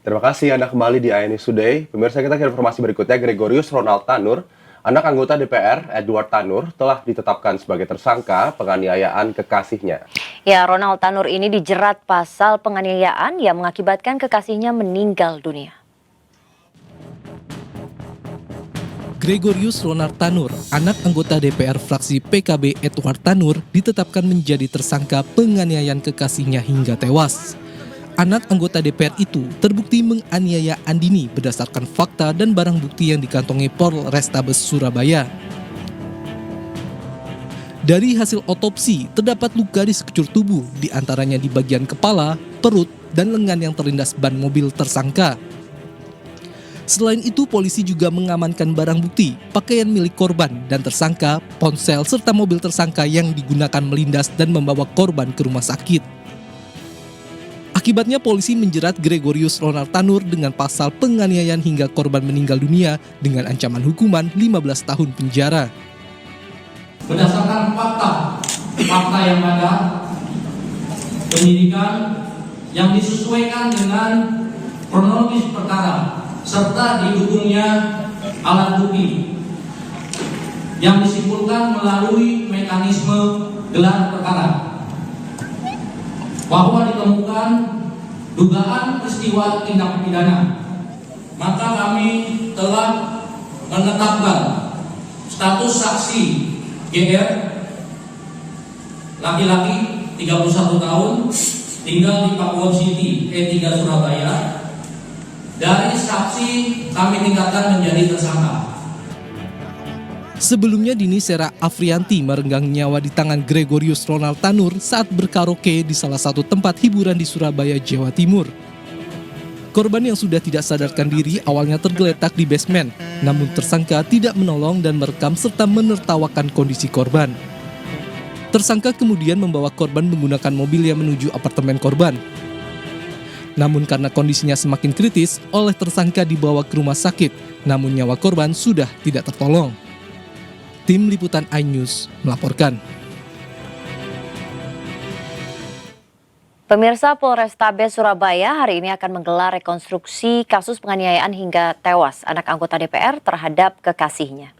Terima kasih Anda kembali di ANI Today. Pemirsa, kita ke informasi berikutnya. Gregorius Ronald Tanur, anak anggota DPR Edward Tanur, telah ditetapkan sebagai tersangka penganiayaan kekasihnya. Ya, Ronald Tanur ini dijerat pasal penganiayaan yang mengakibatkan kekasihnya meninggal dunia. Gregorius Ronald Tanur, anak anggota DPR fraksi PKB Edward Tanur, ditetapkan menjadi tersangka penganiayaan kekasihnya hingga tewas. Anak anggota DPR itu terbukti menganiaya Andini berdasarkan fakta dan barang bukti yang dikantongi Polrestabes Surabaya. Dari hasil otopsi, terdapat luka di sekujur tubuh, diantaranya di bagian kepala, perut, dan lengan yang terlindas ban mobil tersangka. Selain itu, polisi juga mengamankan barang bukti, pakaian milik korban dan tersangka, ponsel, serta mobil tersangka yang digunakan melindas dan membawa korban ke rumah sakit. Akibatnya polisi menjerat Gregorius Ronald Tanur dengan pasal penganiayaan hingga korban meninggal dunia dengan ancaman hukuman 15 tahun penjara. Berdasarkan fakta yang ada, penyidikan yang disesuaikan dengan kronologis perkara serta didukungnya alat bukti yang disimpulkan melalui mekanisme gelar perkara, bahwa ditemukan dugaan peristiwa tindak pidana, maka kami telah menetapkan status saksi GR, laki-laki 31 tahun, tinggal di Pakuwon City, E3 Surabaya. Dari saksi kami tingkatkan menjadi tersangka. Sebelumnya Dini Sera Afrianti merenggang nyawa di tangan Gregorius Ronald Tanur saat berkaraoke di salah satu tempat hiburan di Surabaya, Jawa Timur. Korban yang sudah tidak sadarkan diri awalnya tergeletak di basement, namun tersangka tidak menolong dan merekam serta menertawakan kondisi korban. Tersangka kemudian membawa korban menggunakan mobil yang menuju apartemen korban. Namun karena kondisinya semakin kritis, oleh tersangka dibawa ke rumah sakit, namun nyawa korban sudah tidak tertolong. Tim Liputan iNews melaporkan. Pemirsa, Polrestabes Surabaya hari ini akan menggelar rekonstruksi kasus penganiayaan hingga tewas anak anggota DPR terhadap kekasihnya.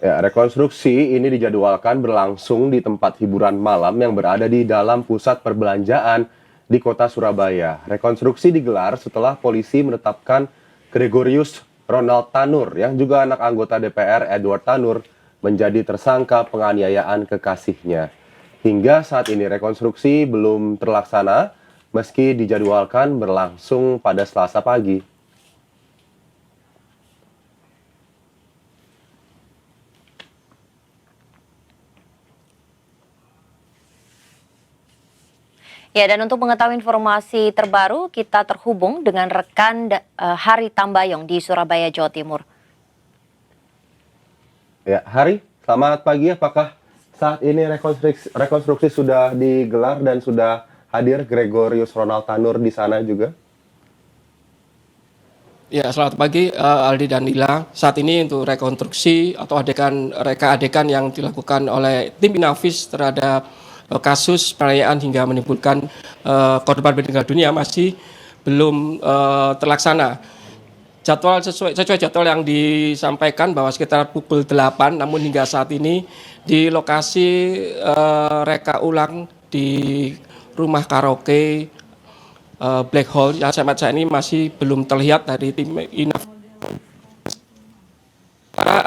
Ya, rekonstruksi ini dijadwalkan berlangsung di tempat hiburan malam yang berada di dalam pusat perbelanjaan di kota Surabaya. Rekonstruksi digelar setelah polisi menetapkan Gregorius Ronald Tanur yang juga anak anggota DPR Edward Tanur menjadi tersangka penganiayaan kekasihnya. Hingga saat ini rekonstruksi belum terlaksana meski dijadwalkan berlangsung pada Selasa pagi. Ya, dan untuk mengetahui informasi terbaru, kita terhubung dengan rekan Hari Tambayong di Surabaya, Jawa Timur. Ya, Hari, selamat pagi. Apakah saat ini rekonstruksi sudah digelar dan sudah hadir Gregorius Ronald Tanur di sana juga? Ya, selamat pagi Aldi dan Nila. Saat ini untuk rekonstruksi atau reka adegan yang dilakukan oleh tim Inavis terhadap kasus penganiayaan hingga menimbulkan korban meninggal dunia masih belum terlaksana. Sesuai jadwal yang disampaikan bahwa sekitar pukul 8, namun hingga saat ini di lokasi reka ulang di rumah karaoke Black Hole yang saya ini masih belum terlihat dari tim Inavis. Karena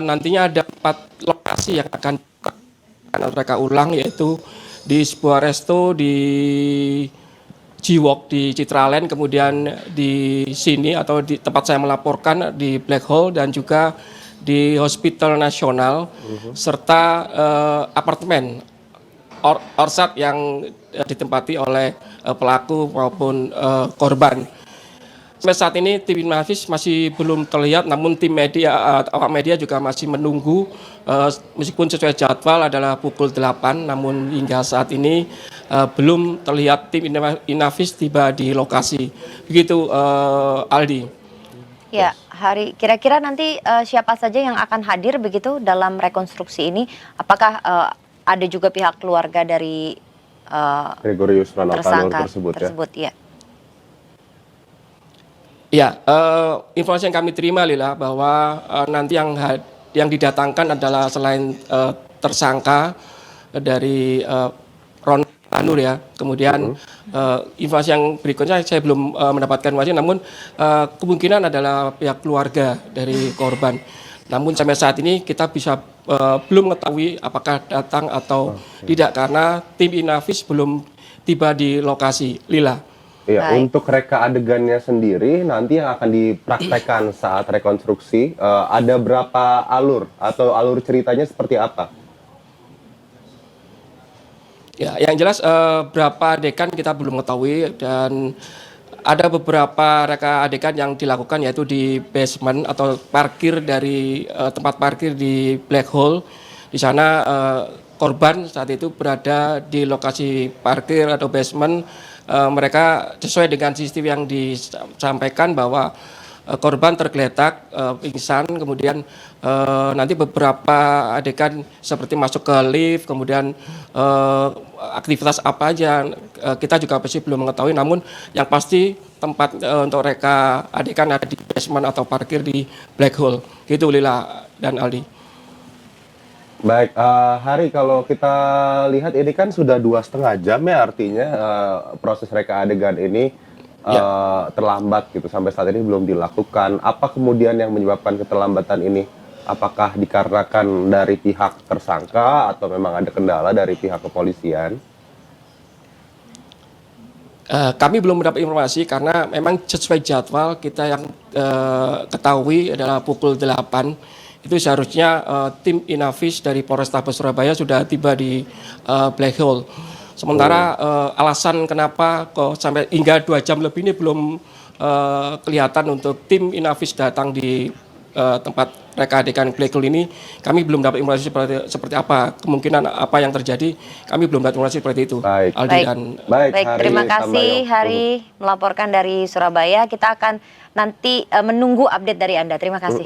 nantinya ada 4 lokasi yang akan reka ulang, yaitu di sebuah resto di Jiwok di Citraland, kemudian di sini atau di tempat saya melaporkan di Black Hole, dan juga di Hospital Nasional, serta apartemen Orsat yang ditempati oleh pelaku maupun korban. Sampai saat ini tim Inavis masih belum terlihat, namun tim media, awak media juga masih menunggu meskipun sesuai jadwal adalah pukul 8, namun hingga saat ini belum terlihat tim Inavis tiba di lokasi. Begitu Aldi. Ya, Hari, kira-kira nanti siapa saja yang akan hadir begitu dalam rekonstruksi ini? Apakah ada juga pihak keluarga dari Gregorius Ronald Tanur tersangka tersebut ya? ya? Ya, informasi yang kami terima Lila bahwa nanti yang didatangkan adalah selain tersangka dari Ron Tanur ya. Kemudian informasi yang berikutnya saya belum mendapatkan informasi, namun kemungkinan adalah pihak keluarga dari korban. Namun sampai saat ini kita bisa belum mengetahui apakah datang atau tidak karena tim Inavis belum tiba di lokasi. Lila. Iya, Baik. untuk reka adegannya sendiri nanti yang akan dipraktekkan saat rekonstruksi ada berapa alur atau alur ceritanya seperti apa? Ya, yang jelas berapa adegan kita belum mengetahui dan ada beberapa reka adegan yang dilakukan yaitu di basement atau parkir dari tempat parkir di Black Hole. Di sana korban saat itu berada di lokasi parkir atau basement. Mereka sesuai dengan CCTV yang disampaikan bahwa korban tergeletak, pingsan, kemudian nanti beberapa adegan seperti masuk ke lift, kemudian aktivitas apa aja kita juga pasti belum mengetahui. Namun yang pasti tempat untuk reka adegan ada di basement atau parkir di Black Hole. Gitu Lila dan Aldi. Baik, Hari, kalau kita lihat ini kan sudah 2,5 jam ya, artinya proses reka adegan ini terlambat gitu, sampai saat ini belum dilakukan. Apa kemudian yang menyebabkan keterlambatan ini? Apakah dikarenakan dari pihak tersangka atau memang ada kendala dari pihak kepolisian? Kami belum mendapat informasi karena memang sesuai jadwal kita yang ketahui adalah pukul 8. Itu seharusnya tim Inavis dari Polrestabes Surabaya sudah tiba di Black Hole. Sementara alasan kenapa kok sampai hingga 2 jam lebih ini belum kelihatan untuk tim Inavis datang di tempat reka adegan Black Hole ini, kami belum dapat informasi seperti apa, kemungkinan apa yang terjadi, kami belum dapat informasi seperti itu. Baik. Aldi Baik. dan Baik, Baik, Hari terima kasih Tambayong. Hari melaporkan dari Surabaya. Kita akan nanti menunggu update dari Anda. Terima kasih.